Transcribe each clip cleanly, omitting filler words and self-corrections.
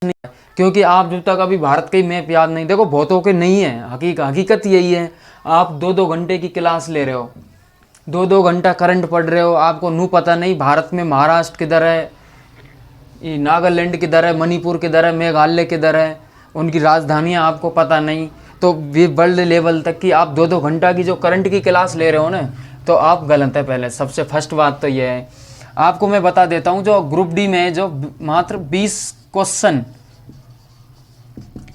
क्योंकि आप जब तक अभी भारत के मैप याद नहीं, देखो बहुतों के नहीं है, हकीकत यही है। आप 2-2 घंटे की क्लास ले रहे हो, 2-2 घंटा करंट पढ़ रहे हो, आपको नू पता नहीं भारत में महाराष्ट्र किधर है, ये नागालैंड किधर है, मणिपुर किधर है, मेघालय किधर है, उनकी राजधानियाँ आपको पता नहीं। तो ये वर्ल्ड लेवल तक की आप 2-2 घंटा की जो करंट की क्लास ले रहे हो ना, तो आप गलत है। पहले सबसे फर्स्ट बात तो ये है। आपको मैं बता देता हूँ, जो ग्रुप डी में जो मात्र 20 क्वेश्चन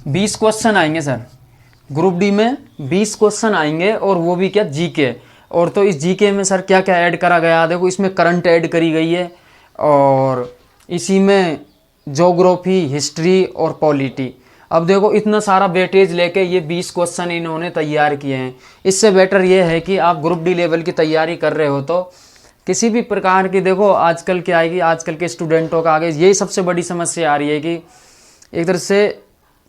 20 क्वेश्चन आएंगे सर, ग्रुप डी में 20 क्वेश्चन आएंगे, और वो भी क्या, जीके। और तो इस जीके में सर क्या क्या ऐड करा गया, देखो इसमें करंट ऐड करी गई है, और इसी में ज्योग्राफी, हिस्ट्री और पॉलिटी। अब देखो इतना सारा वेटेज लेके ये 20 क्वेश्चन इन्होंने तैयार किए हैं। इससे बेटर ये है कि आप ग्रुप डी लेवल की तैयारी कर रहे हो तो किसी भी प्रकार की, देखो आजकल क्या आएगी, आजकल के स्टूडेंटों का आगे यही सबसे बड़ी समस्या आ रही है कि एक तरह से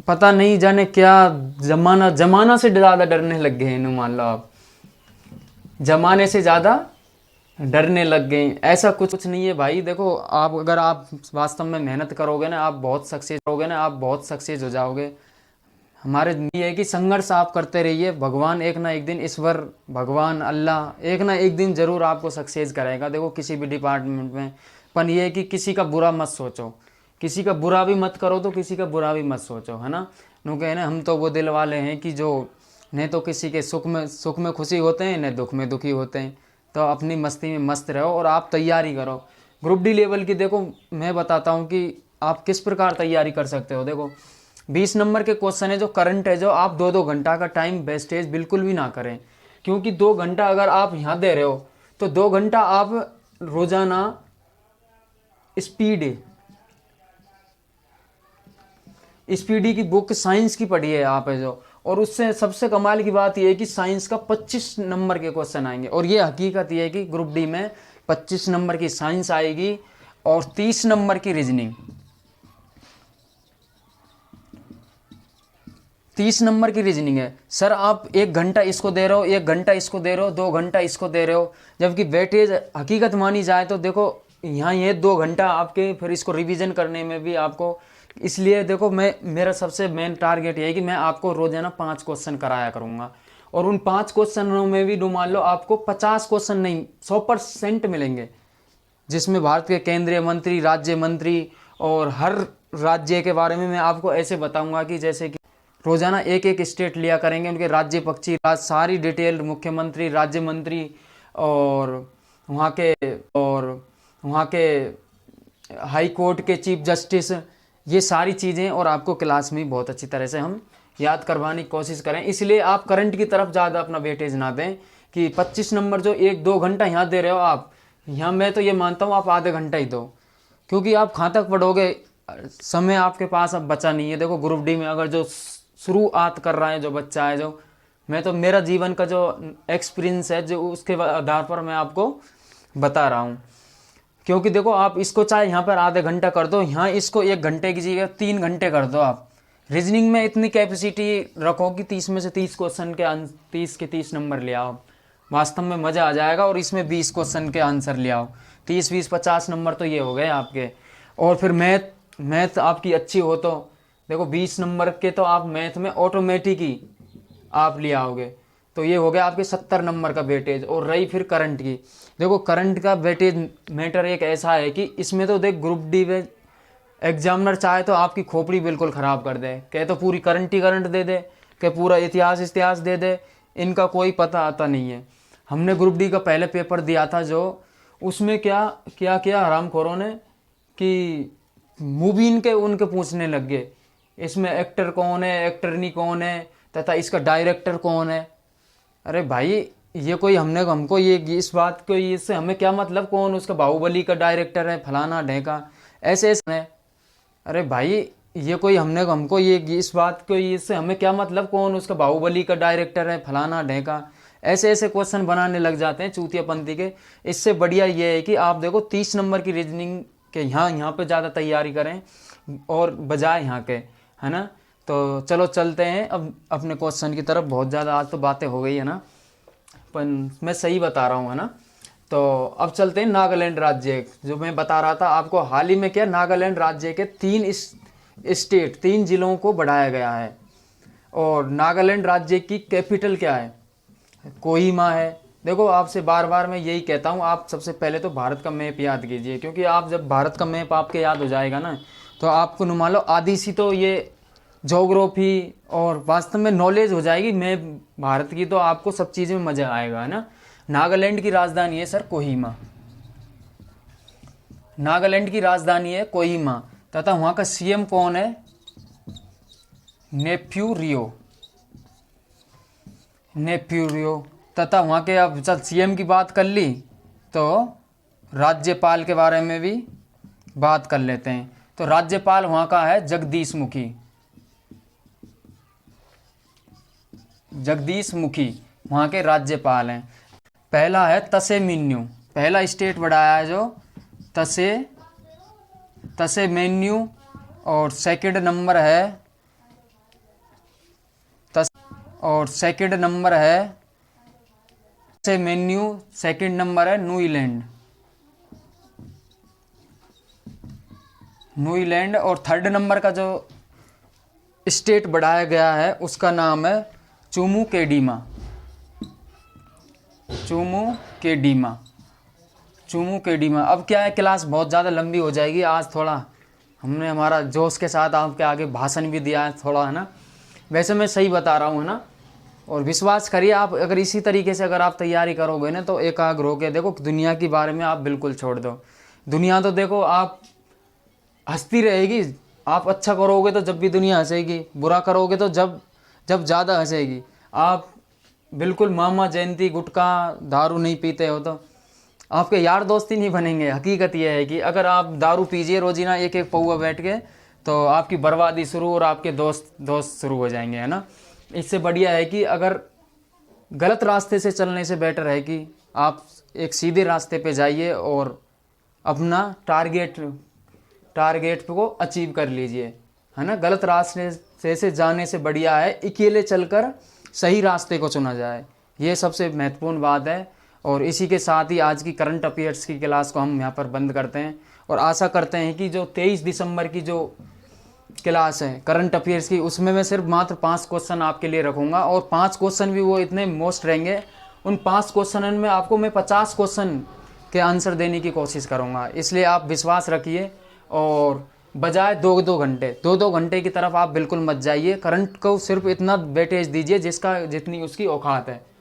पता नहीं जाने क्या, जमाना से ज़्यादा डरने लग गए हैं। मान लो आप जमाने से ज़्यादा डरने लग गए। ऐसा कुछ नहीं है भाई। देखो आप, अगर आप वास्तव में मेहनत करोगे ना, आप बहुत सक्सेस हो जाओगे। हमारे ये है कि संघर्ष आप करते रहिए, भगवान एक ना एक दिन, ईश्वर, भगवान, अल्लाह एक ना एक दिन ज़रूर आपको सक्सेस करेगा। देखो किसी भी डिपार्टमेंट में। पर ये है कि किसी का बुरा मत सोचो, किसी का बुरा भी मत करो, तो किसी का बुरा भी मत सोचो, है ना। नो कहे ना, हम तो वो दिल वाले हैं कि जो नहीं तो किसी के सुख में खुशी होते हैं, न दुख में दुखी होते हैं। तो अपनी मस्ती में मस्त रहो और आप तैयारी करो ग्रुप डी लेवल की। देखो मैं बताता हूँ कि आप किस प्रकार तैयारी कर सकते हो। देखो 20 नंबर के क्वेश्चन है जो करंट है, जो आप 2-2 घंटा का टाइम वेस्टेज बिल्कुल भी ना करें। क्योंकि 2 घंटा अगर आप यहाँ दे रहे हो, तो 2 घंटा आप रोजाना स्पीडी की बुक साइंस की पढ़ी है आप है जो, और उससे सबसे कमाल की बात यह है कि साइंस का 25 नंबर के क्वेश्चन आएंगे। और ये हकीकत ये है कि ग्रुप डी में 25 नंबर की साइंस आएगी और 30 नंबर की रीजनिंग। 30 नंबर की रीजनिंग है सर। आप 1 घंटा इसको दे रहे हो, 1 घंटा इसको दे रहे हो, 2 घंटा इसको दे रहे हो, जबकि वेटेज हकीकत मानी जाए तो देखो यहाँ ये 2 घंटा आपके फिर इसको रिवीजन करने में भी आपको। इसलिए देखो मेरा सबसे मेन टारगेट ये है कि मैं आपको रोजाना 5 क्वेश्चन कराया करूँगा, और उन 5 क्वेश्चनों में भी मान लो आपको 50 क्वेश्चन नहीं, 100% मिलेंगे, जिसमें भारत के केंद्रीय मंत्री, राज्य मंत्री और हर राज्य के बारे में मैं आपको ऐसे बताऊंगा कि जैसे कि रोजाना एक एक स्टेट लिया करेंगे, उनके राज्य पक्षी सारी डिटेल, मुख्यमंत्री, राज्य मंत्री और वहाँ के और वहाँ के हाई कोर्ट के चीफ जस्टिस, ये सारी चीज़ें, और आपको क्लास में बहुत अच्छी तरह से हम याद करवाने की कोशिश करें। इसलिए आप करंट की तरफ ज़्यादा अपना वेटेज ना दें कि 25 नंबर जो 1-2 घंटा यहाँ दे रहे हो आप, यहाँ मैं तो ये मानता हूँ आप आधे घंटा ही दो, क्योंकि आप कहाँ तक पढ़ोगे, समय आपके पास अब बचा नहीं है। देखो ग्रुप डी में अगर जो शुरुआत कर रहा है जो बच्चा है, जो मैं तो मेरा जीवन का जो एक्सपीरियंस है जो उसके आधार पर मैं आपको बता रहा हूँ। क्योंकि देखो आप इसको चाहे यहाँ पर आधे घंटा कर दो, यहाँ इसको 1 घंटे की जगह 3 घंटे कर दो। आप रीजनिंग में इतनी कैपेसिटी रखो कि 30 में से 30 क्वेश्चन के 30 के 30 नंबर ले आओ, वास्तव में मज़ा आ जाएगा। और इसमें 20 क्वेश्चन के आंसर ले आओ, 30-20-50 नंबर तो ये हो गए आपके। और फिर मैथ आपकी अच्छी हो तो देखो 20 नंबर के तो आप मैथ में ऑटोमेटिक ही आप ले आओगे, तो ये हो गया आपके 70 नंबर का वेटेज। और रही फिर करंट की, देखो करंट का वेटेज मैटर एक ऐसा है कि इसमें तो देख ग्रुप डी में एग्जामिनर चाहे तो आपकी खोपड़ी बिल्कुल ख़राब कर दे, कहे तो पूरी करंट ही करंट दे दे, कहे पूरा इतिहास दे दे, इनका कोई पता आता नहीं है। हमने ग्रुप डी का पहले पेपर दिया था, जो उसमें क्या क्या क्या हरामखोरों ने कि मूवी इनके उनके पूछने लग गए, इसमें एक्टर कौन है, एक्टरनी कौन है, तथा इसका डायरेक्टर कौन है। अरे भाई ये कोई हमको ये इस बात को, इससे हमें क्या मतलब, कौन उसका बाहुबली का डायरेक्टर है, फलाना ढेका, ऐसे है। अरे भाई ये कोई हमको ये इस बात को, इससे हमें क्या मतलब, कौन उसका बाहुबली का डायरेक्टर है, फलाना ढेका, ऐसे क्वेश्चन बनाने लग जाते हैं चूतियापंथी के। इससे बढ़िया ये है कि आप देखो 30 नंबर की रीजनिंग के यहाँ पे ज़्यादा तैयारी करें और बजाय यहाँ के, है ना। तो चलो चलते हैं अब अपने क्वेश्चन की तरफ। बहुत ज़्यादा आज तो बातें हो गई है ना, पर मैं सही बता रहा हूँ, है ना। तो अब चलते हैं नागालैंड राज्य, जो मैं बता रहा था आपको हाल ही में क्या, नागालैंड राज्य के स्टेट 3 जिलों को बढ़ाया गया है। और नागालैंड राज्य की कैपिटल क्या है? कोहिमा है। देखो आपसे बार बार मैं यही कहता हूँ, आप सबसे पहले तो भारत का मैप याद कीजिए, क्योंकि आप जब भारत का मैप आपके याद हो जाएगा ना, तो आपको मान लो आधी सी तो ये ज्योग्राफी और वास्तव में नॉलेज हो जाएगी मैप भारत की, तो आपको सब चीज़ें में मज़ा आएगा, है ना। नागालैंड की राजधानी है सर कोहिमा। नागालैंड की राजधानी है कोहिमा, तथा वहाँ का सीएम कौन है? नेफ्यू रियो। नेफ्यू रियो। तथा वहाँ के, अब जब सीएम की बात कर ली तो राज्यपाल के बारे में भी बात कर लेते हैं। तो राज्यपाल वहाँ का है जगदीश मुखी। जगदीश मुखी वहाँ के राज्यपाल हैं। पहला है तसेमिन्यू, पहला स्टेट बढ़ाया है जो तसेमेन्यू। और सेकंड नंबर है तसेमेन्यू। सेकंड नंबर है न्यूईलैंड। और थर्ड नंबर का जो स्टेट बढ़ाया गया है उसका नाम है चुमू केडीमा। अब क्या है, क्लास बहुत ज़्यादा लंबी हो जाएगी आज, थोड़ा हमने हमारा जोश के साथ आपके आगे भाषण भी दिया है थोड़ा, है ना। वैसे मैं सही बता रहा हूँ, है ना। और विश्वास करिए, आप अगर इसी तरीके से अगर आप तैयारी करोगे ना, तो एकाग्र होकर देखो, दुनिया के बारे में आप बिल्कुल छोड़ दो। दुनिया तो देखो आप हंसती रहेगी, आप अच्छा करोगे तो जब भी दुनिया हंसेगी, बुरा करोगे तो जब ज़्यादा हंसेगी। आप बिल्कुल मामा जयंती गुटखा दारू नहीं पीते हो तो आपके यार दोस्त ही नहीं बनेंगे। हकीकत यह है कि अगर आप दारू पीजिए रोजीना एक एक पौवा बैठ के, तो आपकी बर्बादी शुरू और आपके दोस्त शुरू हो जाएंगे, है ना। इससे बढ़िया है कि अगर गलत रास्ते से चलने से बेटर है कि आप एक सीधे रास्ते पे जाइए और अपना टारगेट को अचीव कर लीजिए, है ना। गलत रास्ते से जाने से बढ़िया है अकेले चलकर सही रास्ते को चुना जाए, ये सबसे महत्वपूर्ण बात है। और इसी के साथ ही आज की करंट अफेयर्स की क्लास को हम यहाँ पर बंद करते हैं, और आशा करते हैं कि जो 23 दिसंबर की जो क्लास है करंट अफेयर्स की, उसमें मैं सिर्फ मात्र 5 क्वेश्चन आपके लिए रखूँगा, और 5 क्वेश्चन भी वो इतने मोस्ट रहेंगे, उन 5 क्वेश्चन में आपको मैं 50 क्वेश्चन के आंसर देने की कोशिश करूँगा। इसलिए आप विश्वास रखिए, और बजाय 2 घंटे की तरफ आप बिल्कुल मत जाइए। करंट को सिर्फ इतना वेटेज दीजिए जितनी उसकी औकात है।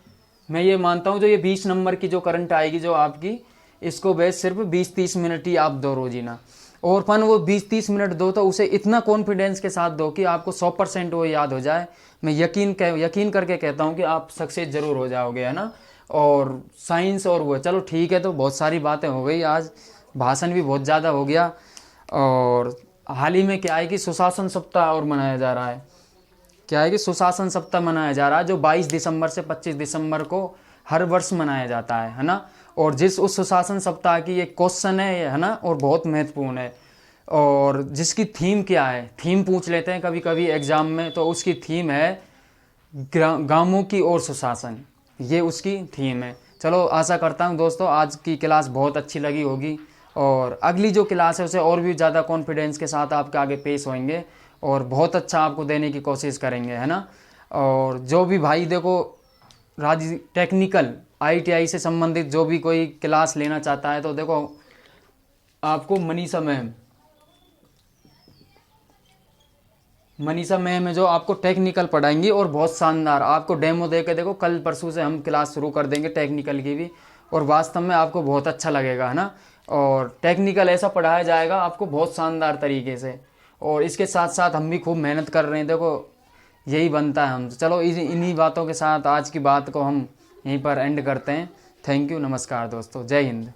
मैं ये मानता हूँ जो ये 20 नंबर की जो करंट आएगी जो आपकी, इसको बेस सिर्फ 20-30 मिनट ही आप दो रोजीना, और वो 20-30 मिनट दो तो उसे इतना कॉन्फिडेंस के साथ दो कि आपको 100% वो याद हो जाए। मैं यकीन करके कहता हूँ कि आप सक्सेस जरूर हो जाओगे, है ना। और साइंस और वो, चलो ठीक है, तो बहुत सारी बातें हो गई आज, भाषण भी बहुत ज़्यादा हो गया। और हाल ही में क्या है कि सुशासन सप्ताह और मनाया जा रहा है, सुशासन सप्ताह मनाया जा रहा है, जो 22 दिसंबर से 25 दिसंबर को हर वर्ष मनाया जाता है ना। और उस सुशासन सप्ताह की एक क्वेश्चन है ना, और बहुत महत्वपूर्ण है, और जिसकी थीम क्या है, थीम पूछ लेते हैं कभी कभी एग्जाम में, तो उसकी थीम है गांवों की ओर सुशासन, ये उसकी थीम है। चलो आशा करता हूँ दोस्तों आज की क्लास बहुत अच्छी लगी होगी, और अगली जो क्लास है उसे और भी ज़्यादा कॉन्फिडेंस के साथ आपके आगे पेश होंगे, और बहुत अच्छा आपको देने की कोशिश करेंगे, है ना। और जो भी भाई देखो टेक्निकल ITI से संबंधित जो भी कोई क्लास लेना चाहता है, तो देखो आपको मनीषा मैम है जो आपको टेक्निकल पढ़ाएंगी, और बहुत शानदार आपको डेमो दे के देखो, कल परसों से हम क्लास शुरू कर देंगे टेक्निकल की भी, और वास्तव में आपको बहुत अच्छा लगेगा, है ना। और टेक्निकल ऐसा पढ़ाया जाएगा आपको बहुत शानदार तरीके से, और इसके साथ साथ हम भी खूब मेहनत कर रहे हैं, देखो यही बनता है हम। चलो इन्हीं बातों के साथ आज की बात को हम यहीं पर एंड करते हैं। थैंक यू, नमस्कार दोस्तों, जय हिंद।